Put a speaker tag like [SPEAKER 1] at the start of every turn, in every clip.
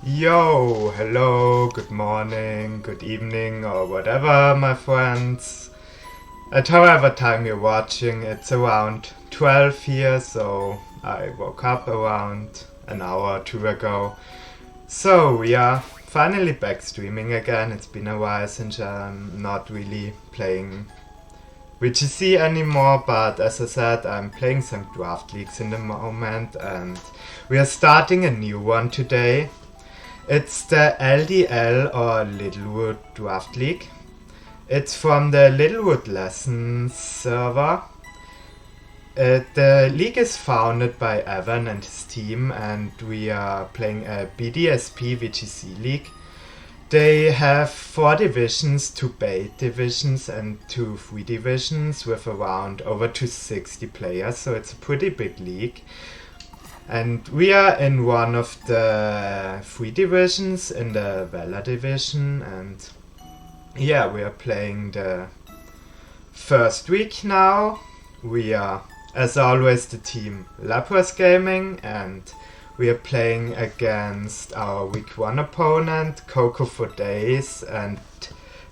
[SPEAKER 1] Yo, hello, good morning, good evening, or whatever, my friends. At however time you're watching, it's around 12 here, so I woke up around an hour or two ago. So we are finally back streaming again. It's been a while since I'm not really playing VGC anymore, but as I said, I'm playing some draft leagues in the moment, and we are starting a new one today. It's the LDL or Littlewood Draft League. It's from the Littlewood Lessons server. The league is founded by Evan and his team, and we are playing a BDSP VGC league. They have 4 divisions, 2 bait divisions and 2 free divisions with around over 260 players, so it's a pretty big league. And we are in one of the free divisions, in the Valor division, and yeah, we are playing the first week now. We are, as always, the team Lapras Gaming, and we are playing against our week 1 opponent, Coco4dayz, and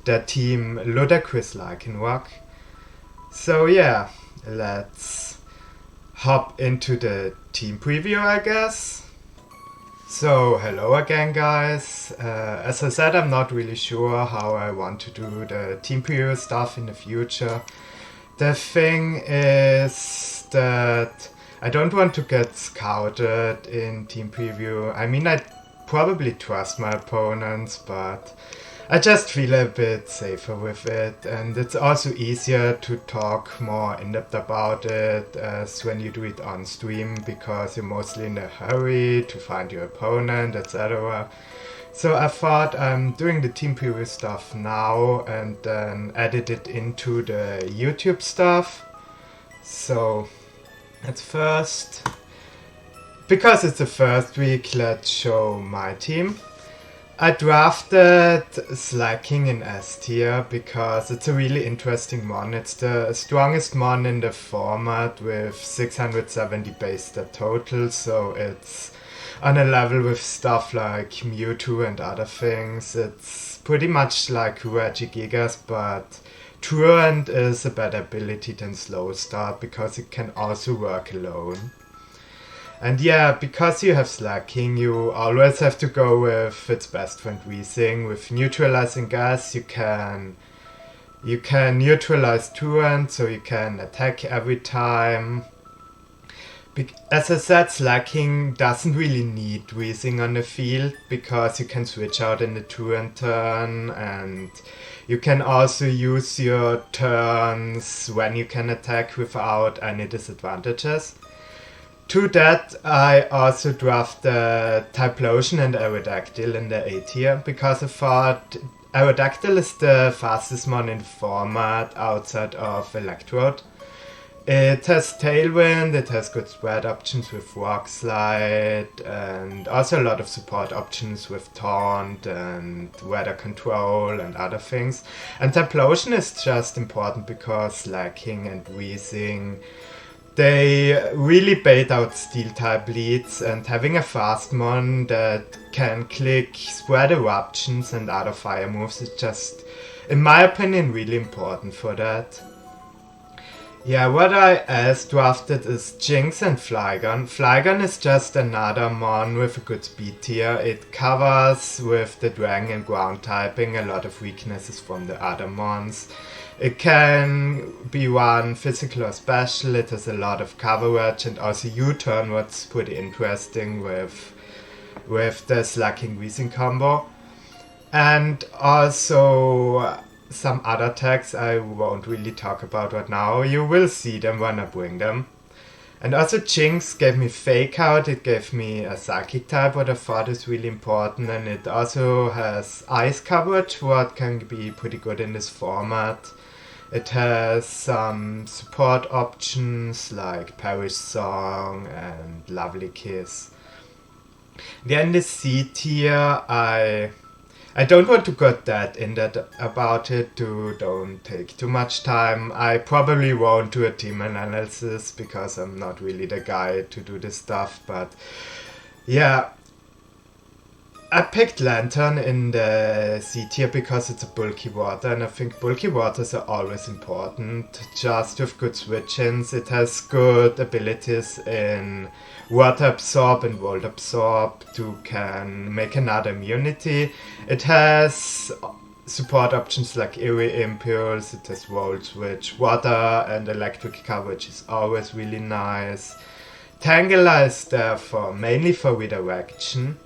[SPEAKER 1] their team Ludacris Lycanrock. So yeah, let's hop into the team preview, I guess. So hello again, guys. As I said, I'm not really sure how I want to do the team preview stuff in the future. The thing is that I don't want to get scouted in team preview. I mean, I probably trust my opponents, but I just feel a bit safer with it, and it's also easier to talk more in depth about it as when you do it on stream, because you're mostly in a hurry to find your opponent, etc. So I thought I'm doing the team preview stuff now and then edit it into the YouTube stuff. So at first, because it's the first week, let's show my team. I drafted Slacking in S tier because it's a really interesting mon. It's the strongest mon in the format with 670 base stat total, so it's on a level with stuff like Mewtwo and other things. It's pretty much like Regigigas, but Truant is a better ability than Slow Start because it can also work alone. And yeah, because you have Slacking, you always have to go with its best friend Weezing. With Neutralizing Gas, you can neutralize Truant, so you can attack every time. As I said, Slacking doesn't really need Weezing on the field, because you can switch out in the Truant turn, and you can also use your turns when you can attack without any disadvantages. To that, I also drafted Typhlosion and Aerodactyl in the A tier, because I thought Aerodactyl is the fastest mon in the format outside of Electrode. It has Tailwind, it has good spread options with Rock Slide, and also a lot of support options with Taunt and Weather Control and other things. And Typhlosion is just important because Slacking and Weezing, they really bait out Steel-type leads, and having a fast mon that can click Spread Eruptions and other fire moves is just, in my opinion, really important for that. Yeah, what I else drafted is Jinx and Flygon. Flygon is just another mon with a good speed tier. It covers with the Dragon and Ground typing a lot of weaknesses from the other mons. It can be one physical or special, it has a lot of coverage, and also U-turn, what's pretty interesting with the Slacking Weezing combo. And also some other tags I won't really talk about right now. You will see them when I bring them. And also Jinx gave me Fake Out, it gave me a Psychic type, what I thought is really important, and it also has Ice coverage, what can be pretty good in this format. It has some support options like Perish Song and Lovely Kiss. Then in the C tier, I don't want to go that in-depth about it to don't take too much time. I probably won't do a team analysis because I'm not really the guy to do this stuff, but yeah. I picked Lantern in the C tier because it's a bulky water, and I think bulky waters are always important. Just with good switch-ins, it has good abilities in water absorb and volt absorb to can make another immunity. It has support options like Eerie Impulse, it has volt switch, water and electric coverage is always really nice. Tangela is there mainly for redirection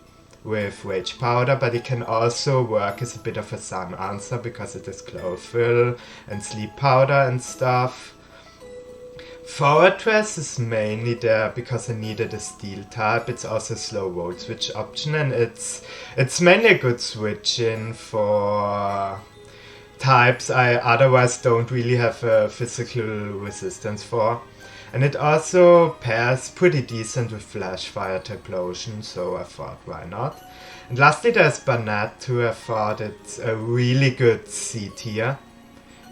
[SPEAKER 1] with Rage Powder, but it can also work as a bit of a sun answer because it is chlorophyll and sleep powder and stuff. Forward Dress is mainly there because I needed a steel type. It's also a slow volt switch option, and it's mainly a good switch in for types I otherwise don't really have a physical resistance for. And it also pairs pretty decent with Flash Fire Typlosion, so I thought, why not? And lastly there's Banette, who I thought it's a really good C tier,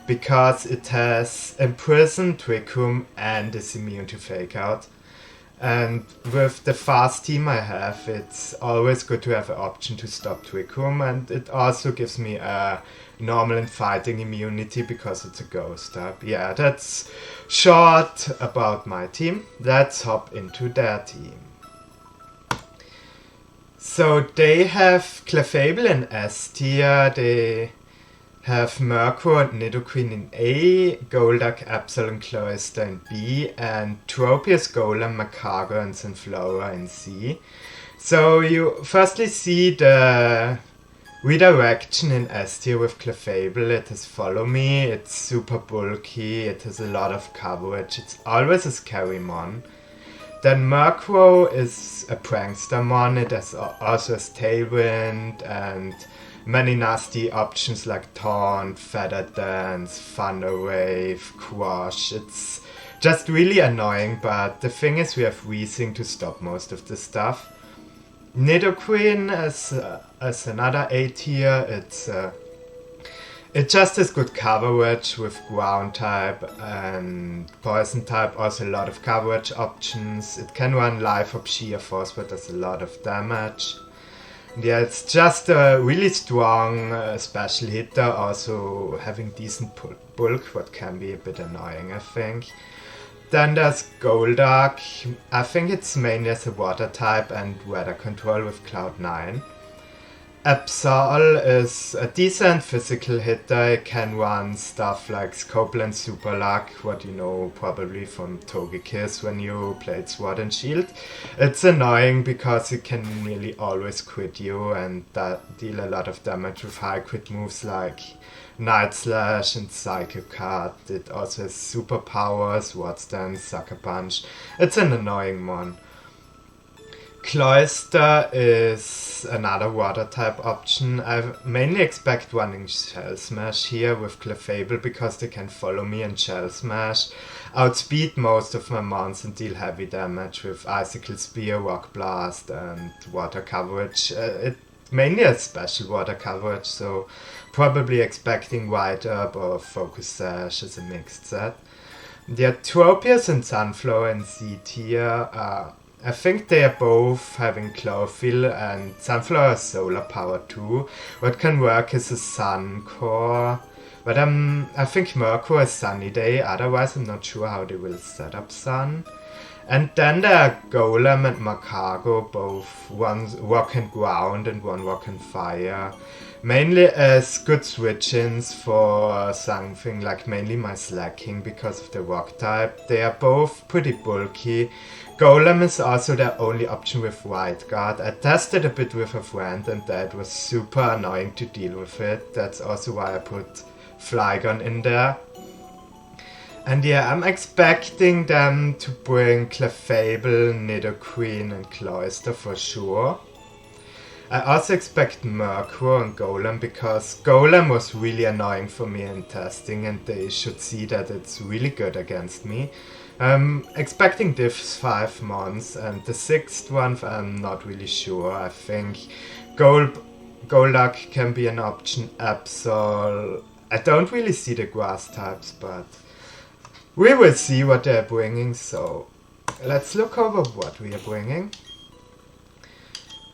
[SPEAKER 1] because it has Imprison, Trick Room, and is immune to Fake Out. And with the fast team I have, it's always good to have an option to stop Trick Room, and it also gives me a normal and fighting immunity because it's a ghost type. Yeah, that's short about my team. Let's hop into their team. So they have Clefable in S tier, they have Mercury and Nidoqueen in A, Golduck, Absol and Cloyster in B, and Tropius, Golem, Macago and Sunflora in C. So you firstly see the redirection in S tier with Clefable. It has Follow Me, it's super bulky, it has a lot of coverage, it's always a scary mon. Then Murkrow is a prankster mon, it has also has Tailwind and many nasty options like Taunt, Feather Dance, Thunder Wave, Quash. It's just really annoying, but the thing is we have Weezing to stop most of the stuff. Nidoqueen as another A tier, it just has good coverage with ground type and poison type, also a lot of coverage options. It can run Life Orb, Sheer Force, but does a lot of damage. Yeah, it's just a really strong special hitter, also having decent bulk, what can be a bit annoying, I think. Then there's Golduck. I think it's mainly as a water type and weather control with Cloud9. Absol is a decent physical hitter. It can run stuff like Scopeland Super Luck, what you know probably from Togekiss when you played Sword and Shield. It's annoying because it can nearly always crit you and deal a lot of damage with high crit moves like Night Slash and Psycho Cut. It also has superpowers, What's Dance, Sucker Punch. It's an annoying one. Cloyster is another water type option. I mainly expect running Shell Smash here with Clefable because they can Follow Me and Shell Smash, outspeed most of my mons and deal heavy damage with Icicle Spear, Rock Blast and water coverage. It mainly has special water coverage, so probably expecting White Herb or Focus Sash as a mixed set. The Tropius and Sunflower in C tier I think they are both having chlorophyll, and Sunflower has solar power too, what can work as a sun core. But I think Mercury is Sunny Day, otherwise I'm not sure how they will set up Sun. And then there are Golem and Macago, both one rock and ground and one rock and fire. Mainly as good switch-ins for something like mainly my Slacking because of the rock type. They are both pretty bulky. Golem is also their only option with White Guard. I tested a bit with a friend and that was super annoying to deal with it. That's also why I put Flygon in there. And yeah, I'm expecting them to bring Clefable, Nidoqueen and Cloyster for sure. I also expect Murkrow and Golem because Golem was really annoying for me in testing and they should see that it's really good against me. I'm expecting Diff's 5 mons and the 6th one I'm not really sure. I think Golduck can be an option, Absol. I don't really see the grass types, but we will see what they're bringing, so let's look over what we are bringing.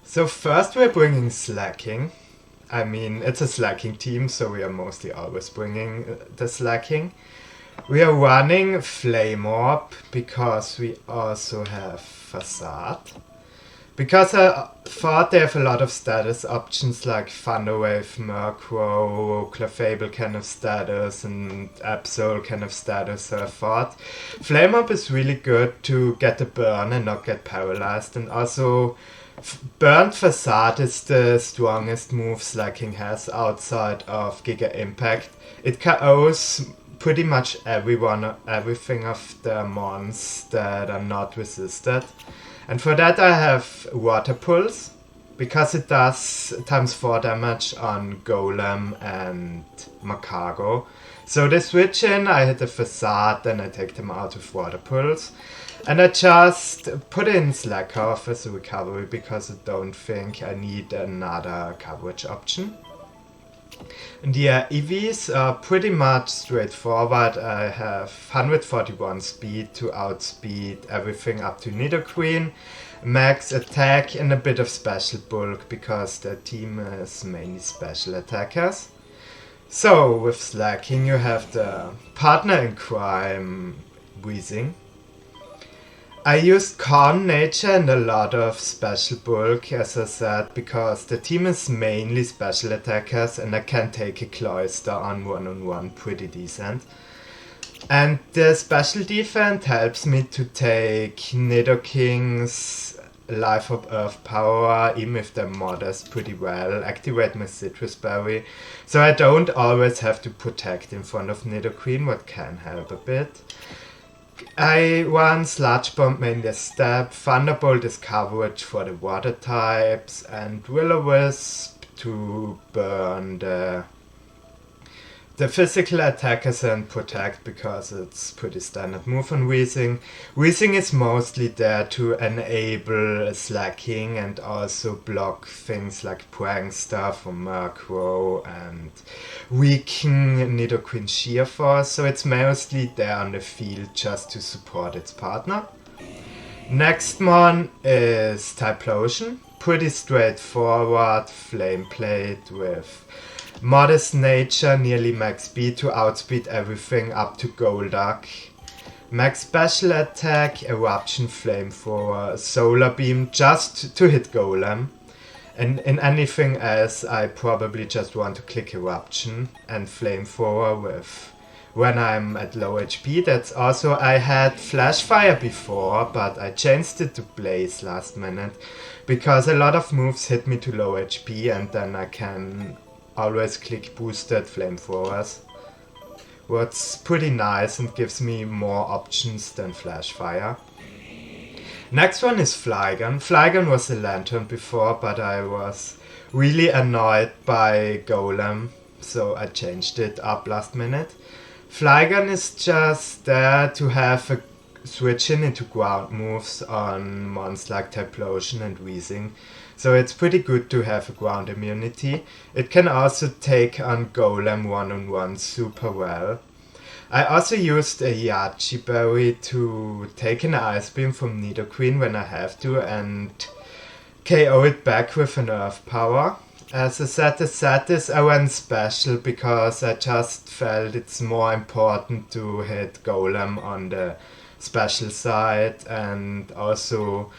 [SPEAKER 1] So first we're bringing slacking. I mean, it's a slacking team, so we are mostly always bringing the slacking. We are running Flame Orb because we also have Facade. Because I thought they have a lot of status options like Thunderwave, Murkrow, Clefable kind of status, and Absol kind of status, so I thought Flame Orb is really good to get a burn and not get paralyzed, and also Burnt Facade is the strongest move Slacking has outside of Giga Impact. It KOs pretty much everything of the mons that are not resisted. And for that I have Water Pulse, because it does times 4 damage on Golem and Macago. So they switch in, I hit the Facade, then I take them out with Water Pulse. And I just put in Slack off as a recovery because I don't think I need another coverage option. And the EVs are pretty much straightforward. I have 141 speed to outspeed everything up to Nidoqueen, max attack and a bit of special bulk because the team is mainly special attackers. So with Slacking you have the partner in crime Weezing. I used Calm Nature and a lot of special bulk, as I said, because the team is mainly special attackers and I can take a Cloyster on one pretty decent. And the special defense helps me to take Nidoking's Life of Earth power, even if they're modest, pretty well, activate my Citrus Berry, so I don't always have to protect in front of Nidoqueen, what can help a bit. I run Sludge Bomb mainly as stab, Thunderbolt is coverage for the water types, and Will-O-Wisp to burn the physical attackers and protect because it's pretty standard move on Weezing. Weezing is mostly there to enable Slacking and also block things like Prankster from Murkrow and weaken Nidoqueen Sheer Force, so it's mostly there on the field just to support its partner. Next one is Typhlosion, pretty straightforward Flame Plate with Modest Nature, nearly max speed to outspeed everything up to Golduck. Max special attack, Eruption, Flamethrower, Solar Beam just to hit Golem. And in anything else I probably just want to click Eruption and Flamethrower with when I'm at low HP. That's also, I had Flash Fire before, but I changed it to Blaze last minute because a lot of moves hit me to low HP and then I can always click boosted flamethrowers. What's pretty nice and gives me more options than Flash Fire. Next one is Flygon. Flygon was a Lantern before, but I was really annoyed by Golem, so I changed it up last minute. Flygon is just there to have a switch into ground moves on mons like Typhlosion and Weezing. So it's pretty good to have a ground immunity. It can also take on Golem one-on-one super well. I also used a Yachi Berry to take an Ice Beam from Nidoqueen when I have to and KO it back with an Earth Power. As I said, the set is I went special because I just felt it's more important to hit Golem on the special side and also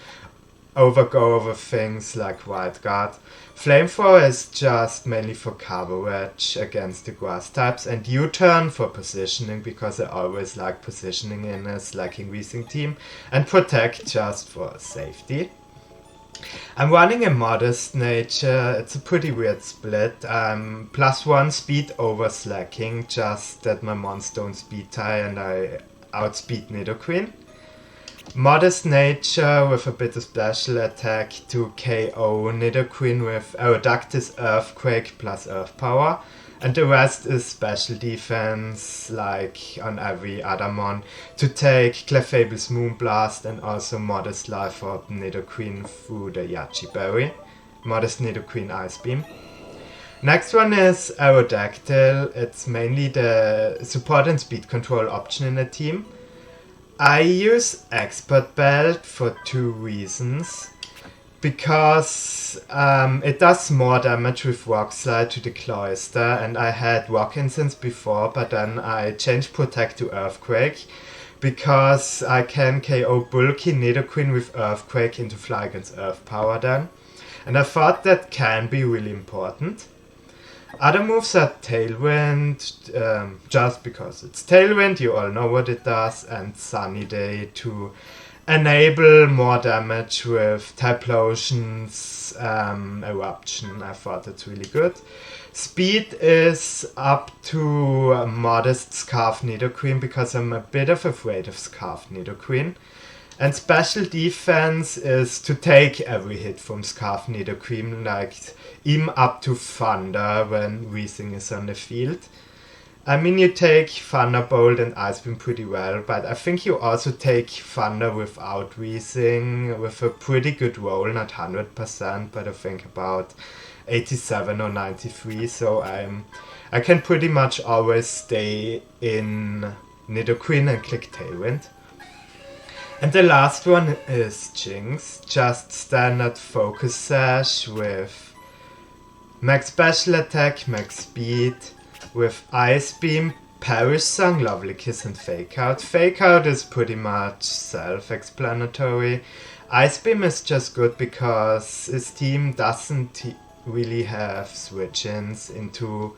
[SPEAKER 1] go over things like Wild Guard. Flamethrower is just mainly for coverage against the grass types and U-turn for positioning because I always like positioning in a Slacking Weezing team, and protect just for safety. I'm running a Modest Nature, it's a pretty weird split. +1 speed over Slacking, just that my mons don't speed tie and I outspeed Nidoqueen. Modest Nature with a bit of special attack to KO Nidoqueen with Aerodactyl Earthquake plus Earth Power, and the rest is special defense like on every other mon to take Clefable's Moonblast and also Modest Life Orb Nidoqueen through the Yachi Berry, Modest Nidoqueen Ice Beam. Next one is Aerodactyl, it's mainly the support and speed control option in the team. I use Expert Belt for two reasons. because it does more damage with Rock Slide to the Cloister, and I had Rock Incense before, but then I changed Protect to Earthquake because I can KO bulky Nidoqueen with Earthquake into Flygon's Earth Power then, and I thought that can be really important. Other moves are Tailwind, just because it's Tailwind, you all know what it does, and Sunny Day to enable more damage with Typhlosion's Eruption. I thought it's really good. Speed is up to a modest Scarf Nidoqueen because I'm a bit afraid of Scarf Nidoqueen. And special defense is to take every hit from Scarf Nidoqueen, like even up to Thunder when Weezing is on the field. I mean, you take Thunderbolt and Ice Beam pretty well, but I think you also take Thunder without Weezing with a pretty good roll, not 100%, but I think about 87 or 93, so I can pretty much always stay in Nidoqueen and click Tailwind. And the last one is Jinx, just standard Focus Sash with max special attack, max speed, with Ice Beam, Perish Song, Lovely Kiss and Fake Out. Fake Out is pretty much self-explanatory. Ice Beam is just good because his team doesn't really have switch-ins into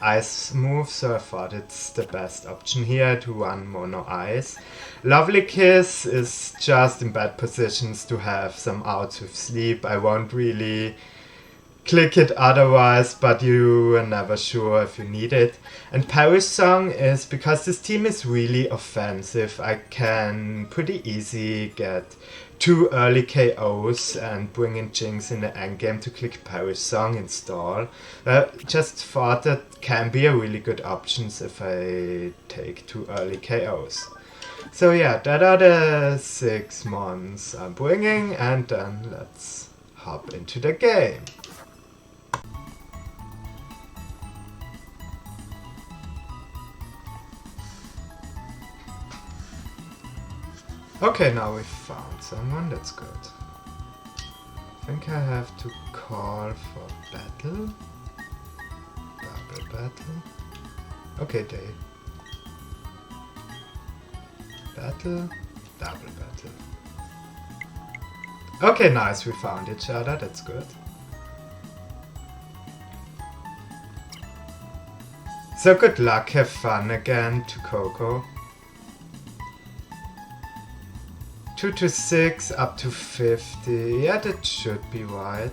[SPEAKER 1] ice moves, so I thought it's the best option here to run mono ice. Lovely Kiss is just in bad positions to have some outs with sleep. I won't really click it otherwise, but you are never sure if you need it. And Perish Song is because this team is really offensive. I can pretty easy get 2 early KOs and bring in Jinx in the endgame to click Perish Song install. Just thought that can be a really good option if I take 2 early KOs. So yeah, that are the 6 mons I'm bringing, and then let's hop into the game. Okay, now we've found someone, that's good. I think I have to call for battle. Double battle. Okay, they. Battle, double battle. Okay, nice, we found each other, that's good. So good luck, have fun again to Coco. 2 to 6, up to 50. Yeah, that should be right.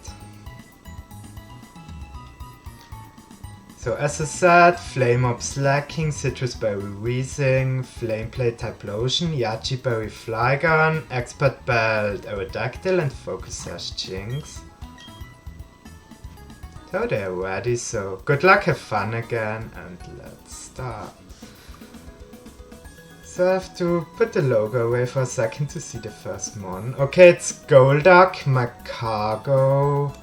[SPEAKER 1] So as I said, Flame Orb Slacking, Citrus Berry Weezing, Flame Plate Typhlosion, Yachi Berry Flygon, Expert Belt Aerodactyl, and Focus Sash Jinx. So they're ready, so good luck, have fun again, and let's start. So I have to put the logo away for a second to see the first mon. Okay, it's Golduck, Magcargo,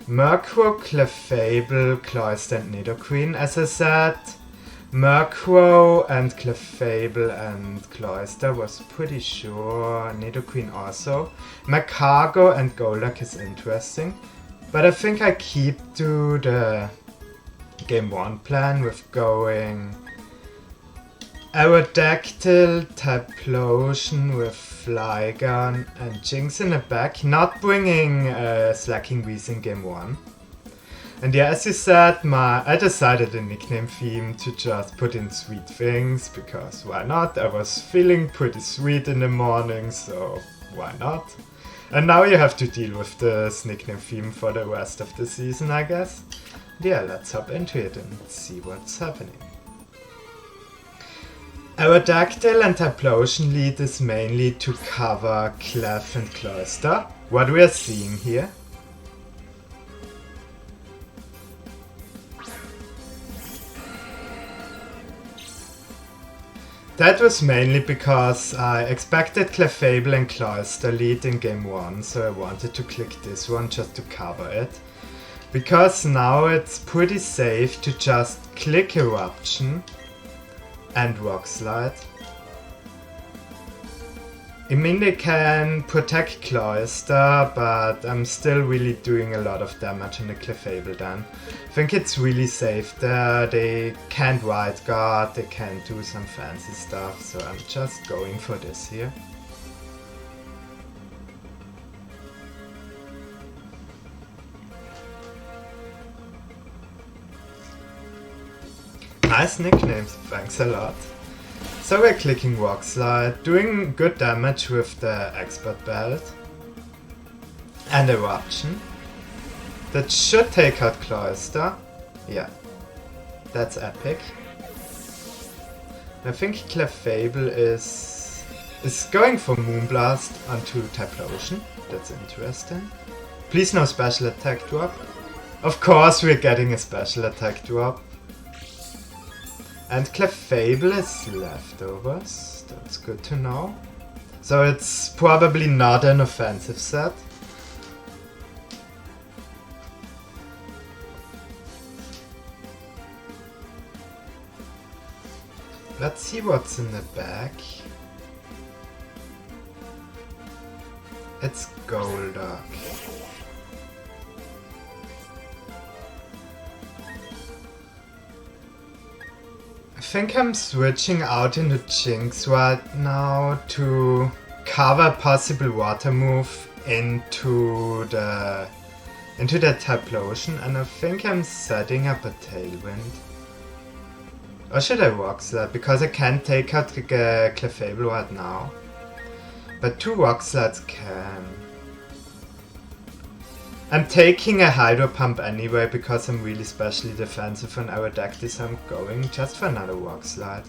[SPEAKER 1] Murkrow, Clefable, Cloyster and Nidoqueen. As I said, Murkrow and Clefable and Cloyster was pretty sure. Nidoqueen also. Magcargo and Golduck is interesting. But I think I keep to the Game 1 plan with going Aerodactyl, Typhlosion with Flygon and Jinx in the back, not bringing Slacking Weezing Game 1. And yeah, as you said, I decided a nickname theme to just put in Sweet Things, because why not? I was feeling pretty sweet in the morning, so why not? And now you have to deal with this nickname theme for the rest of the season, I guess. Yeah, let's hop into it and see what's happening. Aerodactyl and Typhlosion lead is mainly to cover Clef and Cloyster. What we are seeing here. That was mainly because I expected Clefable and Cloyster lead in Game 1, so I wanted to click this one just to cover it. Because now it's pretty safe to just click Eruption and Rock Slide. I mean, they can protect Cloyster, but I'm still really doing a lot of damage on the Clefable then. I think it's really safe there. They can't White Guard, they can't do some fancy stuff, so I'm just going for this here. Nice nicknames, thanks a lot. So we're clicking Rock Slide, doing good damage with the Expert Belt. And Eruption. That should take out Cloyster. Yeah, that's epic. I think Clefable is going for Moonblast onto Typhlosion. That's interesting. Please no special attack drop. Of course we're getting a special attack drop. And Clefable is leftovers, that's good to know. So it's probably not an offensive set. Let's see what's in the back. It's Golduck. I think I'm switching out into Jinx right now to cover possible water move into the Typhlosion, and I think I'm setting up a Tailwind. Or should I Rock Slide? Because I can't take out the Clefable right now. But 2 Rock Slides can. I'm taking a Hydro Pump anyway because I'm really specially defensive on Aerodactyl, so I'm going just for another Rock Slide.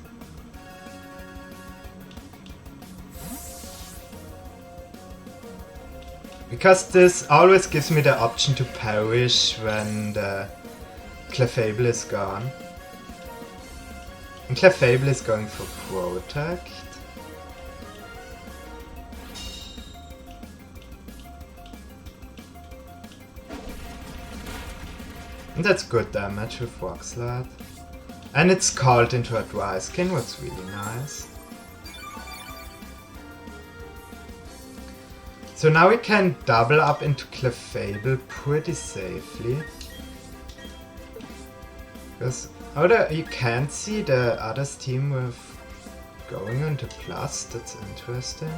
[SPEAKER 1] Because this always gives me the option to perish when the Clefable is gone. And Clefable is going for Protect. And that's good damage with Rock Slide. And it's called into a Dry Skin, what's really nice. So now we can double up into Clefable pretty safely. Because you can't see the other team with going into plus, that's interesting.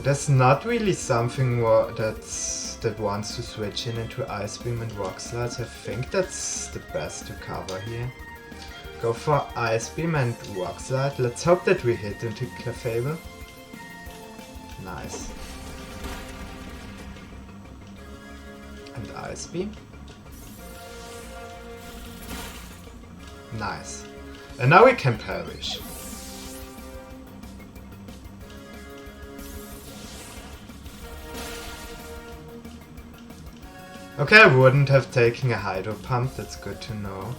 [SPEAKER 1] There's not really something that wants to switch into Ice Beam and Rock Slides. I think that's the best to cover here. Go for Ice Beam and Rock Slide. Let's hope that we hit into Clefable. Nice. And Ice Beam. Nice. And now we can perish. Okay, I wouldn't have taken a Hydro Pump, that's good to know.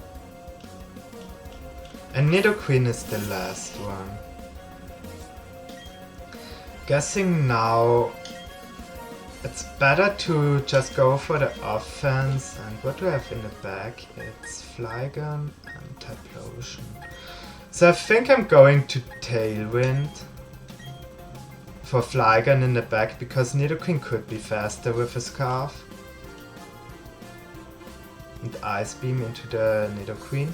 [SPEAKER 1] And Nidoqueen is the last one. Guessing now it's better to just go for the offense. And what do I have in the back? It's Flygon and Typhlosion. So I think I'm going to Tailwind for Flygon in the back because Nidoqueen could be faster with a Scarf. And Ice Beam into the Nidoqueen.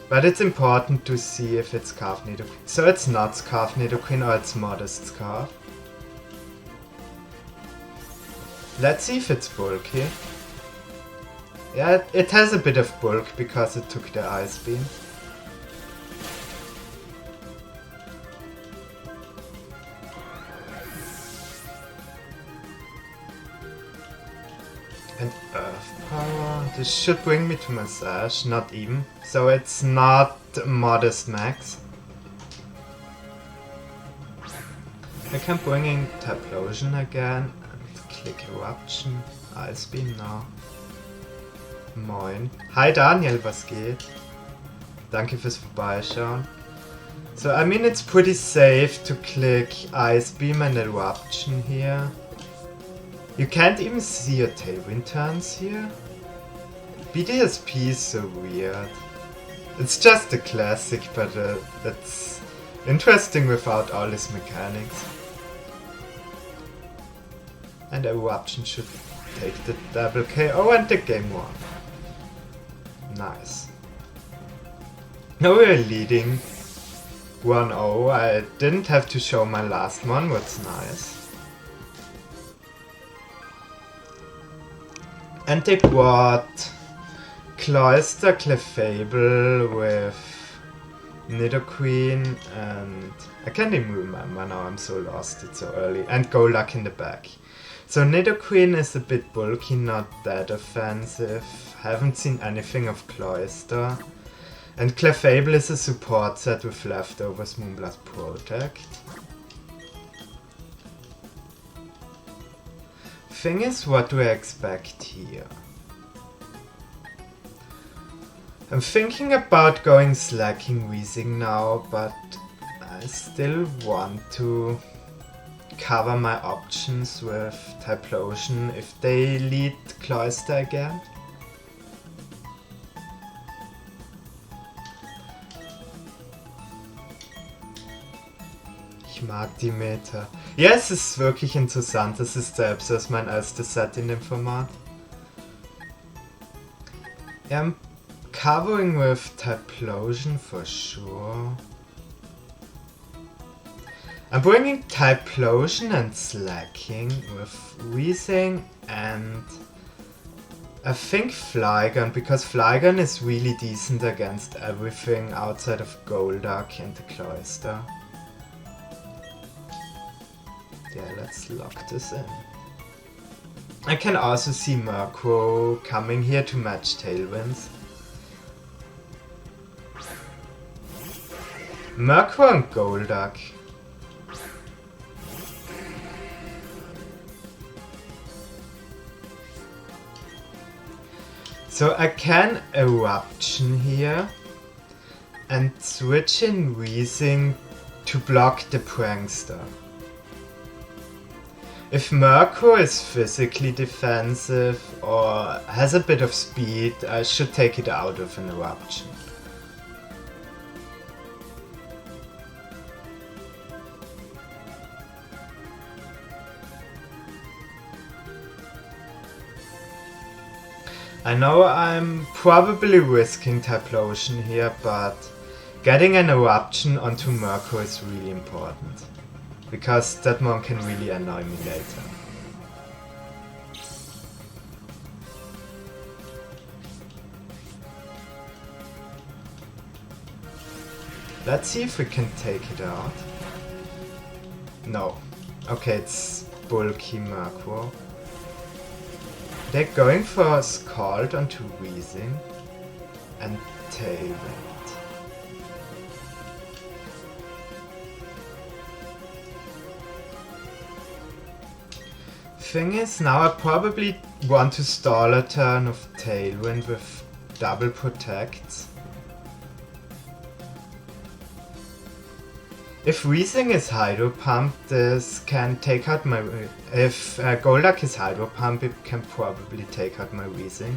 [SPEAKER 1] But it's important to see if it's Scarf Nidoqueen. So it's not Scarf Nidoqueen or it's Modest Scarf. Let's see if it's bulky. Yeah, it has a bit of bulk because it took the Ice Beam. And Earth Power. This should bring me to Massage, not even. So it's not Modest Max. I can bring in Typhlosion again and click Eruption. Ice Beam now. Moin. Hi Daniel, was geht? Danke fürs Vorbeischauen. So I mean it's pretty safe to click Ice Beam and Eruption here. You can't even see your Tailwind turns here. BDSP is so weird. It's just a classic, but Interesting without all his mechanics. And Eruption should take the double KO and the game won. Nice. Now we're leading 1-0. I didn't have to show my last one, what's nice. And they brought Cloyster, Clefable with Nidoqueen and... I can't even remember now, I'm so lost, it's so early. And Golduck in the back. So Nidoqueen is a bit bulky, not that offensive. Haven't seen anything of Cloyster. And Clefable is a support set with leftovers Moonblast Protect. Thing is, what do I expect here? I'm thinking about going Slacking Weezing now, but I still want to cover my options with Typhlosion if they lead Cloyster again. Ich mag die Meta. Ja, es ist wirklich interessant. Das ist selbst als mein erstes Set in dem Format. Yeah, I'm covering with Typhlosion for sure. I'm bringing Typhlosion and Slacking with Weezing and I think Flygon, because Flygon is really decent against everything outside of Golduck and the Cloyster. Yeah, let's lock this in. I can also see Murkrow coming here to match Tailwinds. Murkrow and Golduck. So I can Eruption here and switch in Weezing to block the Prankster. If Murkrow is physically defensive or has a bit of speed, I should take it out of an Eruption. I know I'm probably risking Typhlosion here, but getting an Eruption onto Murkrow is really important. Because that one can really annoy me later. Let's see if we can take it out. No. Okay, it's bulky Murkrow. They're going for Scald onto Weezing and Tailwind. Thing is, now I probably want to stall a turn of Tailwind with double protect. If Weezing is Hydro Pump, this can take out my... If Golduck is Hydro Pump, it can probably take out my Weezing.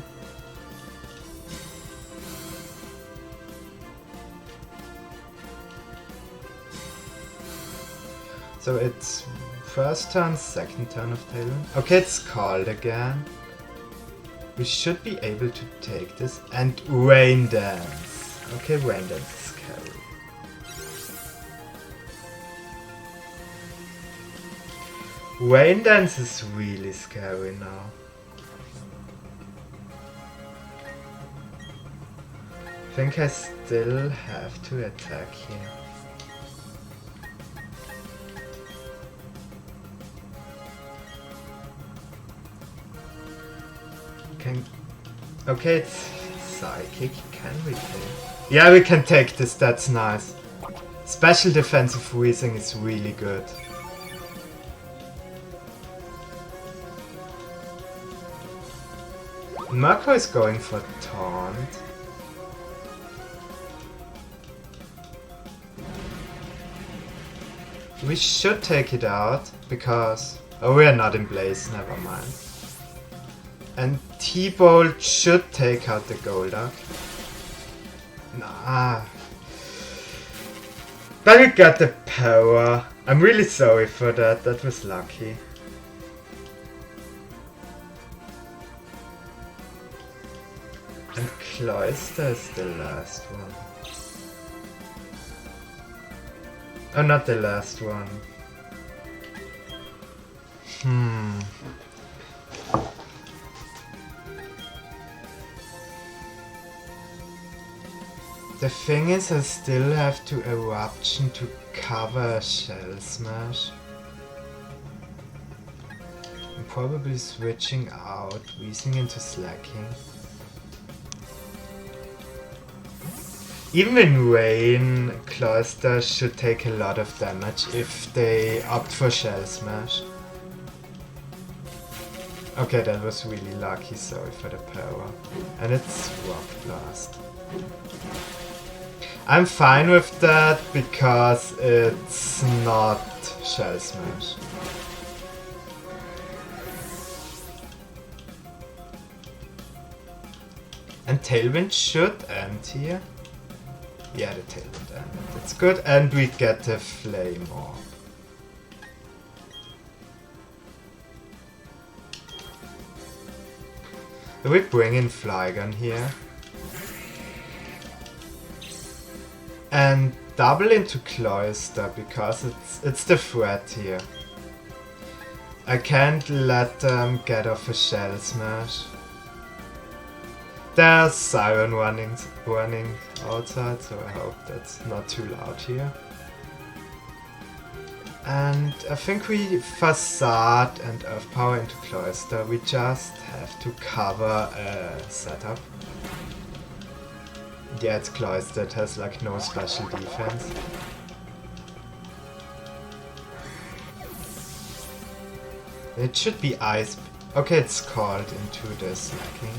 [SPEAKER 1] So it's first turn, second turn of Tailwind. Okay, it's called again. We should be able to take this. And Rain Dance. Okay, Rain Dance is scary. Rain Dance is really scary now. I think I still have to attack here. Okay, it's Psychic. Can we take? Yeah, we can take this. That's nice. Special defensive Weezing is really good. Murkrow is going for Taunt. We should take it out because... Oh, we are not in Blaze, never mind. And T-Bolt should take out the Golduck. Nah. But we got the power. I'm really sorry for that. That was lucky. And Cloister is the last one. Oh, not the last one. The thing is, I still have to Eruption to cover a Shell Smash. I'm probably switching out, Weezing into Slacking. Even in Rain, Cloister should take a lot of damage if they opt for Shell Smash. Okay, that was really lucky, sorry for the power. And it's Rock Blast. I'm fine with that because it's not Shell Smash. And Tailwind should end here. Yeah, the Tailwind ended. That's good. And we get a Flame Orb. We bring in Flygon here. And double into Cloister because it's the threat here. I can't let them get off a Shell Smash. There's Siren running outside, so I hope that's not too loud here. And I think we Facade and Earth Power into Cloister. We just have to cover a setup. Yeah, it's Cloister, it has like no special defense. It should be Ice. Okay, it's called into the Slacking.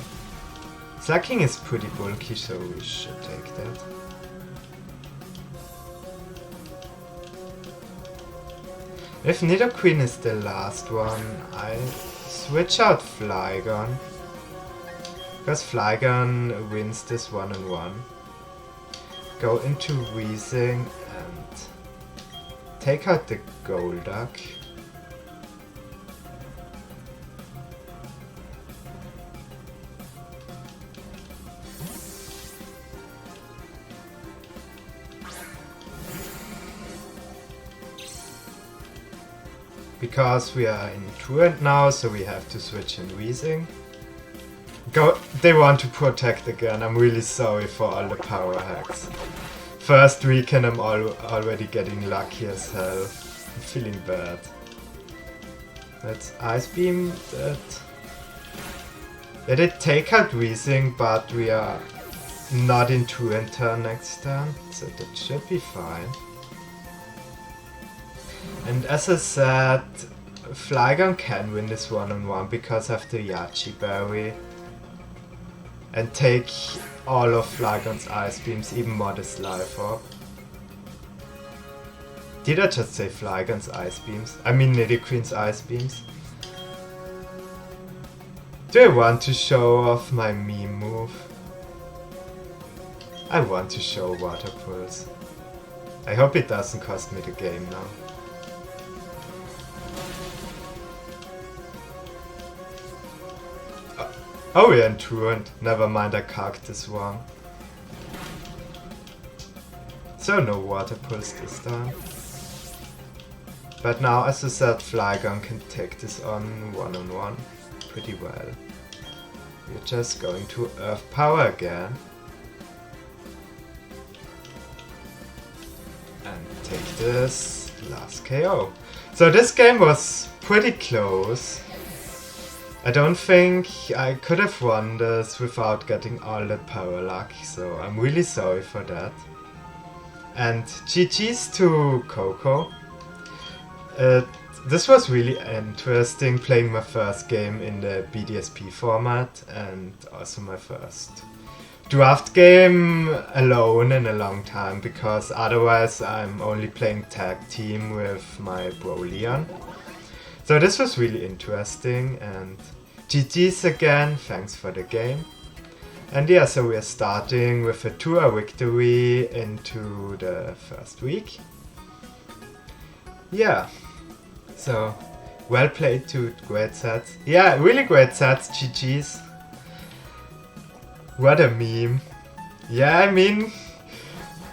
[SPEAKER 1] Slacking is pretty bulky, so we should take that. If Nidoqueen is the last one, I switch out Flygon. Because Flygon wins this 1-on-1. Go into Weezing and take out the Golduck. Because we are in Truant now, so we have to switch in Weezing. Go! They want to protect again. I'm really sorry for all the power hacks. First weekend I'm already getting lucky as hell. I'm feeling bad. Let's Ice Beam that. They did take out Weezing, but we are not in Truant turn next turn, so that should be fine. And as I said, Flygon can win this 1-on-1 because of the Yachi Berry. And take all of Flygon's Ice Beams, even Modest Life Orb. Did I just say Flygon's Ice Beams? I mean Nidoqueen's Ice Beams. Do I want to show off my meme move? I want to show Water Pulse. I hope it doesn't cost me the game now. Oh, we're in Truant. Never mind, I cocked this wrong. So no Water Pulse this time. But now, as I said, Flygon can take this on 1-on-1 pretty well. We're just going to Earth Power again. And take this last KO. So this game was pretty close. I don't think I could have won this without getting all that power luck, so I'm really sorry for that. And GG's to Coco. This was really interesting, playing my first game in the BDSP format and also my first draft game alone in a long time, because otherwise I'm only playing tag team with my bro Leon. So this was really interesting, and GG's again, thanks for the game. And yeah, so we are starting with a 2-hour victory into the first week. yeah, so well played, dude. Great sets. Yeah, really great sets. GG's. What a meme. Yeah, I mean,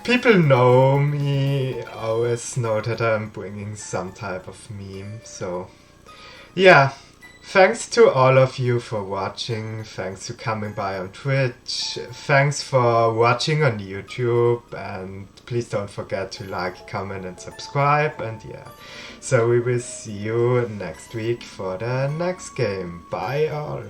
[SPEAKER 1] people know me, always know that I'm bringing some type of meme, so yeah. Thanks to all of you for watching, thanks for coming by on Twitch, thanks for watching on YouTube, and please don't forget to like, comment and subscribe, and yeah. So we will see you next week for the next game. Bye all.